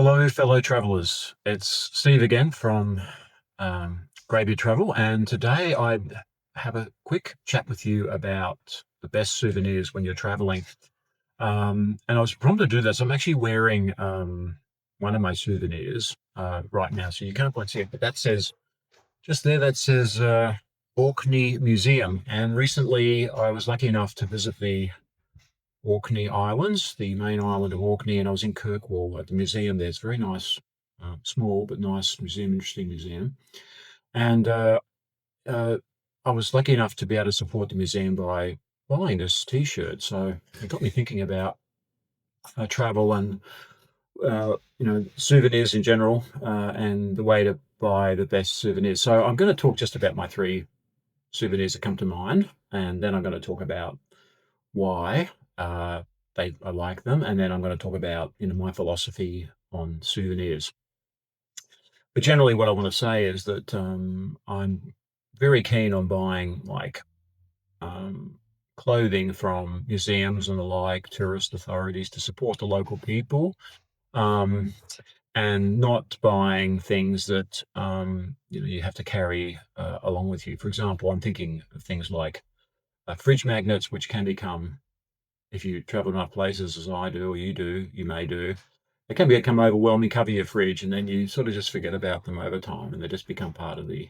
Hello, fellow travelers. It's Steve again from Gravy Travel, and today I have a quick chat with you about the best souvenirs when you're traveling. And I was prompted to do this. I'm actually wearing one of my souvenirs right now, so you can't quite see it, but that says just there. That says Orkney Museum. And recently, I was lucky enough to visit the Orkney Islands, the main island of Orkney, and I was in Kirkwall at the museum there. It's very nice, small but nice museum, interesting museum. And uh, I was lucky enough to be able to support the museum by buying this T-shirt. So it got me thinking about travel and souvenirs in general, and the way to buy the best souvenirs. So I'm going to talk just about my three souvenirs that come to mind, and then I'm going to talk about why I like them, and then I'm going to talk about my philosophy on souvenirs. But generally, what I want to say is that I'm very keen on buying um, clothing from museums and the like, tourist authorities to support the local people, um, and not buying things that you have to carry along with you. For example, I'm thinking of things like fridge magnets, which can become, if you travel enough places as I do, or you do, you may do, it can become overwhelming, cover your fridge, and then you sort of just forget about them over time, and they just become part of the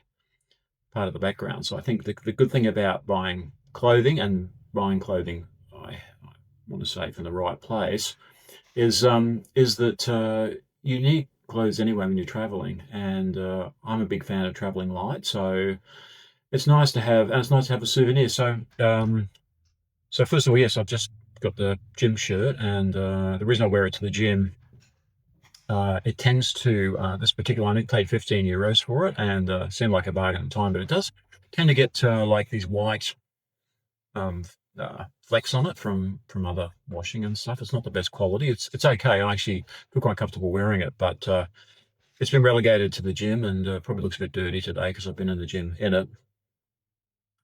background. So I think the good thing about buying clothing, and buying clothing, I want to say from the right place, is that you need clothes anyway when you're traveling, and I'm a big fan of traveling light, so it's nice to have, and it's nice to have a souvenir. So first of all, yes, I've just got the gym shirt, and the reason I wear it to the gym, it tends to this particular one. I paid €15 for it, and seemed like a bargain at the time, but it does tend to get like these white um, flecks on it from other washing and stuff. It's not the best quality. It's okay. I actually feel quite comfortable wearing it, but it's been relegated to the gym, and probably looks a bit dirty today because I've been in the gym in it.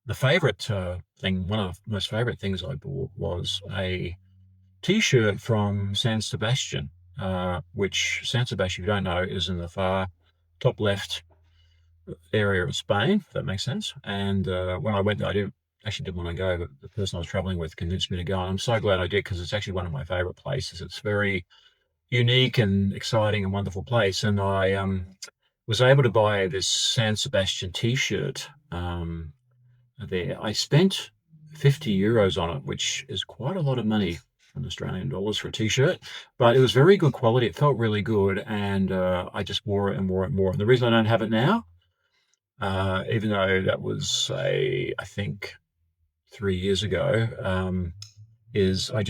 The favorite thing, one of the most favorite things I bought was a T-shirt from San Sebastian, which San Sebastian, if you don't know, is in the far top left area of Spain, if that makes sense. And when I went there, I didn't want to go, but the person I was traveling with convinced me to go, and I'm so glad I did, because it's actually one of my favorite places. It's very unique and exciting and wonderful place, and I was able to buy this San Sebastian T-shirt there. I spent €50 on it, which is quite a lot of money in Australian dollars for a T-shirt, but it was very good quality. It felt really good, and I just wore it and wore it more. And the reason I don't have it now, even though that was I think 3 years ago, is I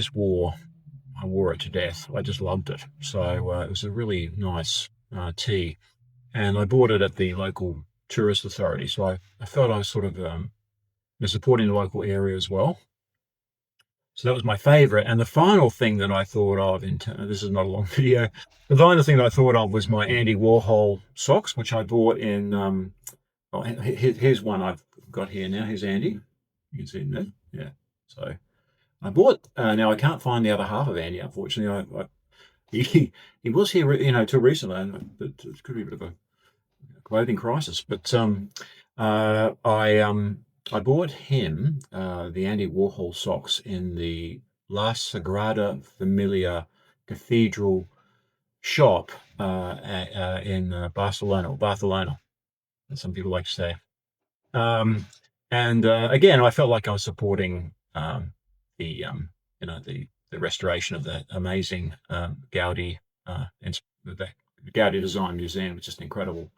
wore it to death. I just loved it. So it was a really nice tee, and I bought it at the local tourist authority. So I felt I was sort of supporting the local area as well. So that was my favorite. And the final thing that I thought of, this is not a long video, the final thing that I thought of was my Andy Warhol socks, which I bought in, here's one I've got here now. Here's Andy. You can see him there. Yeah. So I bought, now I can't find the other half of Andy, unfortunately. He was here, till recently, but it could be a bit of a clothing crisis. But I bought him the Andy Warhol socks in the La Sagrada Familia Cathedral shop in Barcelona, as some people like to say. And again, I felt like I was supporting the restoration of that amazing Gaudi the Gaudi Design Museum. It's just an incredible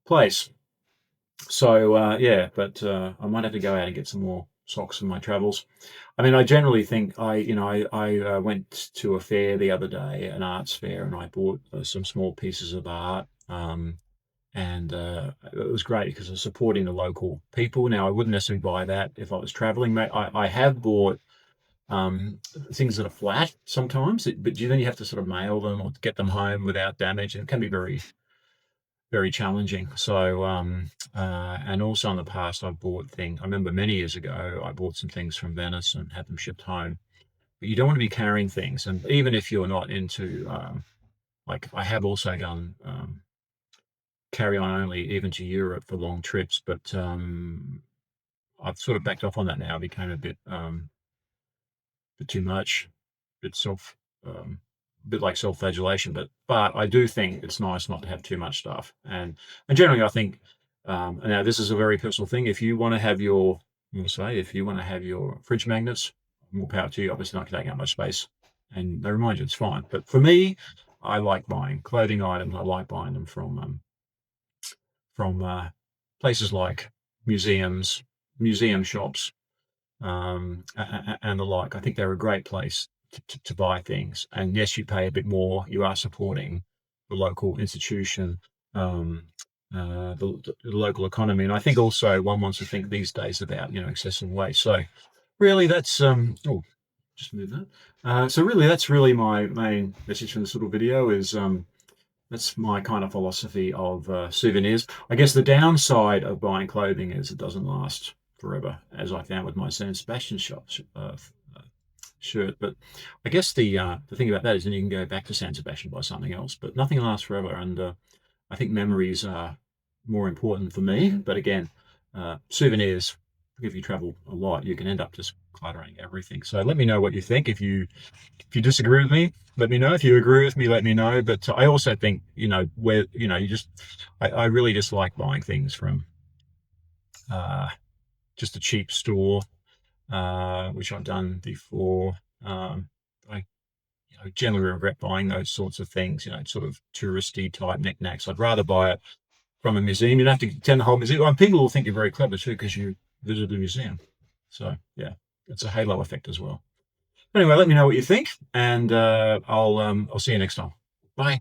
place. So yeah, but I might have to go out and get some more socks in my travels. I mean, I generally think I went to a fair the other day, an arts fair, and I bought some small pieces of art. And it was great because I was supporting the local people. Now, I wouldn't necessarily buy that if I was traveling. I have bought things that are flat sometimes, but then you have to sort of mail them or get them home without damage, and it can be very, very challenging. So, and also in the past, I've bought things. I remember many years ago, I bought some things from Venice and had them shipped home. But you don't want to be carrying things, and even if you're not into like I have also done carry on only even to Europe for long trips, but I've sort of backed off on that now. It became bit too much, bit self, bit like self-flagellation. But I do think it's nice not to have too much stuff. And generally, I think, and now this is a very personal thing. If you want to have your, I'm say, if you want to have your fridge magnets, more power to you. Obviously, not taking up much space, and they remind you it's fine. But for me, I like buying clothing items. I like buying them from places like museums, museum shops, and the like. I think they're a great place to buy things. And yes, you pay a bit more. You are supporting the local institution, um, the local economy. And I think also one wants to think these days about, accessible waste. So really, that's oh, just move that. So really, that's really my main message from this little video is that's my kind of philosophy of souvenirs. I guess the downside of buying clothing is it doesn't last forever, as I found with my San Sebastian shirt. But I guess the thing about that is then you can go back to San Sebastian buy something else. But nothing lasts forever, and I think memories are more important for me. But again, souvenirs. If you travel a lot, you can end up just cluttering everything. So let me know what you think. If you disagree with me, let me know. If you agree with me, let me know. But I also think, where, I really just like buying things from uh, just a cheap store, which I've done before. I generally regret buying those sorts of things, sort of touristy type knickknacks. I'd rather buy it from a museum. You don't have to attend the whole museum. And people will think you're very clever too because you visited a museum. So, yeah, it's a halo effect as well. Anyway, let me know what you think, and I'll see you next time. Bye.